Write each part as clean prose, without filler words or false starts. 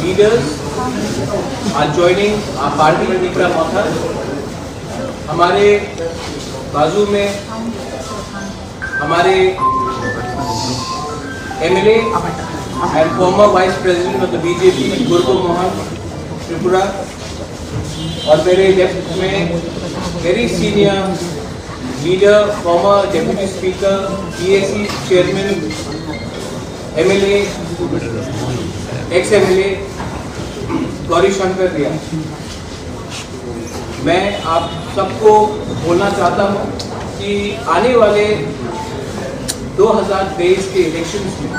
leaders are joining our party Tripura Motha. हमारे बाजू में हमारे MLA and former Vice President of the BJP Gurbu Mohan Tripura और मेरे लेफ्ट में very senior leader, former Deputy Speaker, PAC Chairman, MLA, ex-MLA Gauri Shankar रिया। मैं आप सबको बोलना चाहता हूं कि आने वाले 2023 के इलेक्शंस में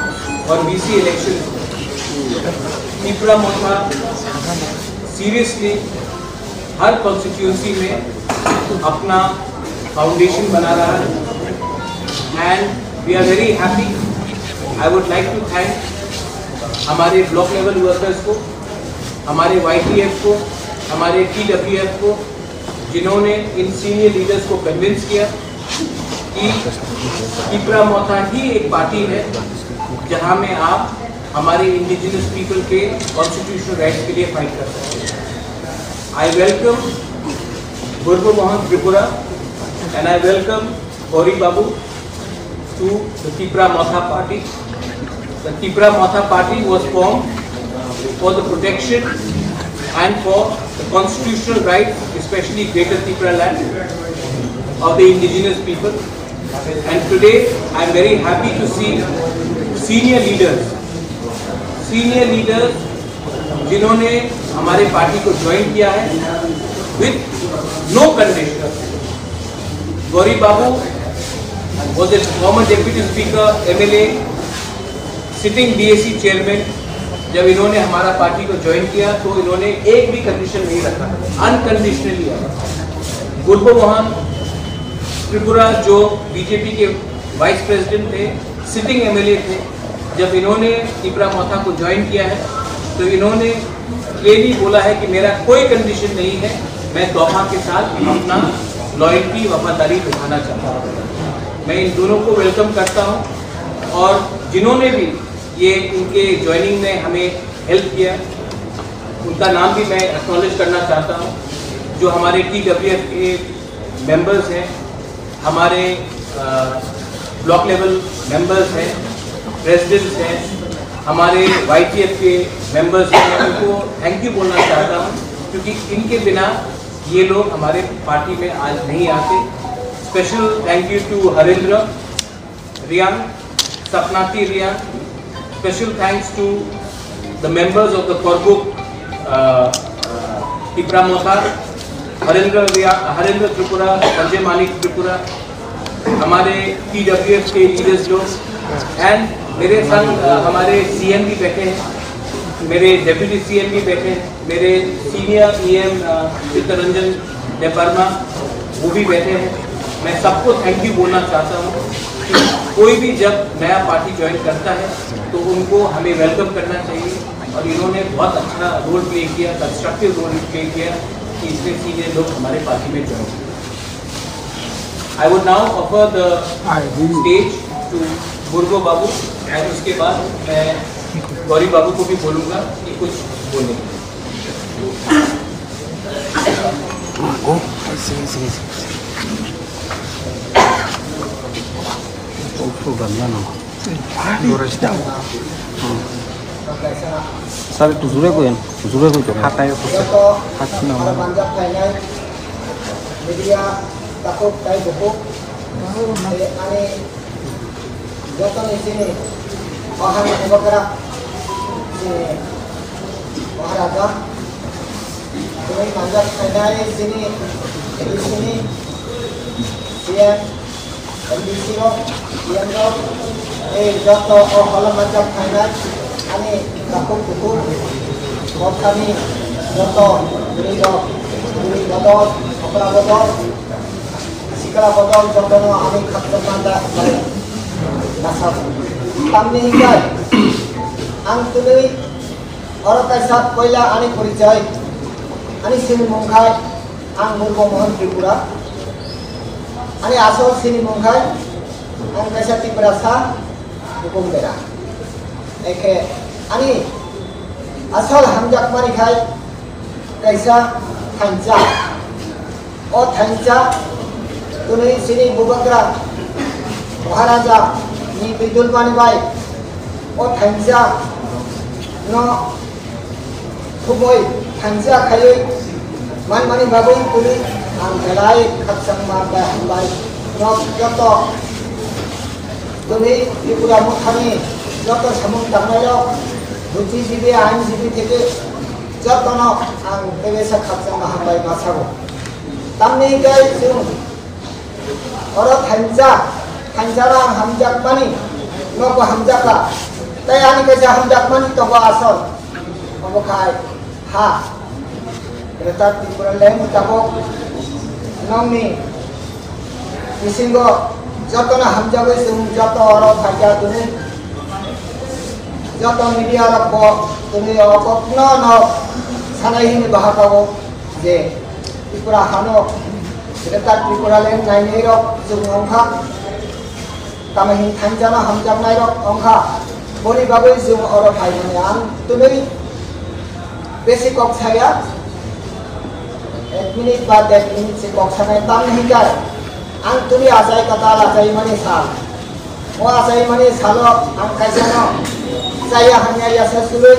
और BC इलेक्शंस में त्रिपुरा मोथा सीरियसली हर कॉन्स्टिट्यूंसी में अपना फाउंडेशन बना रहा है and we are very happy. I would like to thank हमारे ब्लॉक लेवल वर्कर्स को, हमारे YTF को, हमारे TWF को, जिन्होंने इन सीनियर लीडर्स को कन्विंस किया कि त्रिपुरा मोथा ही एक पार्टी है जहां में आप हमारे इंडिजिनस पीपल के कॉन्स्टिट्यूशनल राइट्स के लिए फाइट कर सकते हैं। I welcome Gurbu Mohan Tripura and I welcome Gauri Babu to the Tripura Motha Party. The Tripura Motha Party was formed for the protection and for the constitutional rights, especially Greater Tripura land of the indigenous people. And today I am very happy to see senior leaders जिन्होंने हमारे party को join किया है with no condition. Gauri Babu was a former Deputy Speaker, MLA, sitting BAC Chairman. जब इन्होंने हमारा party को join किया तो इन्होंने एक भी कंडीशन नहीं रखा, अनकंडीशनली आया। गुरबू मोहन त्रिपुरा जो बीजेपी के वाइस प्रेसिडेंट थे, सिटिंग MLA थे, जब इन्होंने त्रिपुरा मोथा को ज्वाइन किया है तो इन्होंने क्लियरली बोला है कि मेरा कोई कंडीशन नहीं है, मैं तोहफा के साथ अपना लॉयल्टी वफादारी दिखाना चाहता हूँ। मैं इन दोनों को वेलकम करता हूँ और जिन्होंने भी ये इनके ज्वाइनिंग में हमें हेल्प किया उनका नाम भी मैं एक्नॉलेज करना चाहता हूँ। जो हमारे TWF के मेंबर्स हैं, हमारे ब्लॉक लेवल मेंबर्स हैं, प्रेसिडेंट्स हैं, हमारे YTF के मेंबर्स हैं, मैं उनको थैंक यू बोलना चाहता हूँ क्योंकि इनके बिना ये लोग हमारे पार्टी में आज नहीं आते। Special thank you to Harendra Riya, Sapnati Riya. Special thanks to the members of the Kokborok Tripura Motha, Harendra Tripura, Sanjay Manik Tripura, हमारे TWF के लीडर्स लोग एंड मेरे संग हमारे CM भी बैठे हैं, मेरे डेप्यूटी CM भी बैठे हैं, मेरे सीनियर EM चित्तरंजन देवर्मा वो भी बैठे हैं। मैं सबको थैंक यू बोलना चाहता हूँ कि कोई भी जब नया पार्टी ज्वाइन करता है तो उनको हमें वेलकम करना चाहिए और इन्होंने बहुत अच्छा रोल प्ले किया, कंस्ट्रक्टिव रोल प्ले किया कि इसमें सीनियर लोग हमारे पार्टी में ज्वाइन किए। I would now offer the stage to Gurbu Babu and उसके बाद मैं गौरी बाबू को भी बोलूँगा कि कुछ बोलने के लिए। Sabe tu sudah kau tu kata yang tu hati nama. Media takut kai buku. Ane jatuh di sini. Orang yang bergerak sini, orang ada. Kami manjat kai sini, di sini. Siang, di sini, siang tu. Jatuh orang manjat kai. Ane takut buku. Kami jatuh beri bodol, opera bodol, sikala bodol jatuh kami kapten manda nasab. Kami ingat, ang tuloy orang kaisat koila ani परिचय, ani sini mungkai, ang Gurbu Mohan Tripura, ani asal sini mungkai, ang kaisat Tripura sa hukum bera. Eke ani asal hamjak mani khai kaisa thancha o thancha tuni sini bubagra maharaja ni bidul mani bai o thancha no khumoi thancha khayoi man mani babai tuni ang kelai khatsang ma ba bai no joto tuni Tripura mukhani joto samung tangnai lo buddhijibi ainjibi theke joto no ang tebesa khatsang ma bai masago tamni gai sung oro thanjara hamjak mani no ko hamjaka tai ani kaisa hamjak mani to ko asal obo khai ha Kereta Tripura lem tabo nongni isingo joto na hamjago sung joto oro thaja tuni joto media rakbo tuni oko no sanai ni bahakago je Tripura hano Kereta Tripura lem nai nei rok sung ongkha tamahin thanjana hamjak nai rok ongkha boni babai sung oro thai ni ang tuni basic kok saya 1 minute बाद 1 minute से box में तम नहीं कर अंग तुरी आजाई कता आजाई money साल वो आजाई मनी सालो अंग कैसे ना saya hanya ya sesuai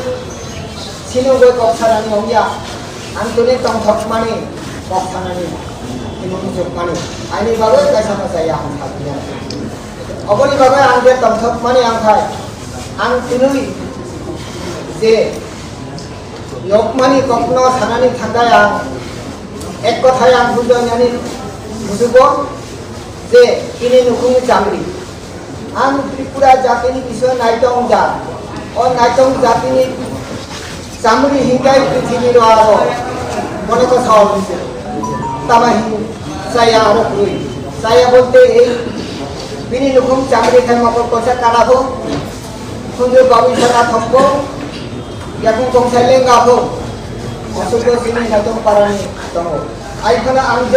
sini gue box नहीं हो गया अंग तुरी तम थक मनी बॉक्स नहीं ini muncul mani ini bagai कैसा ना saya हम खाते हैं अब ini bagai अंग के तम थक मनी अंग खाए अंग तुरी जे योग मनी कपनो सानानी थका yang एक कथा yang bujanani bujugo je ini nukung jamri ang Tripura jati ni bisa naitong jat और naitong jati ni jamri hinggai prithibir aro mone ko saul tamahi saya aro kui saya bolte ei bini nukung jamri khai makor kosa karabo kunjur babi sara thokko yakung kongsai lenga ho Masuk ke sini satu parani, tunggu. Aikana angje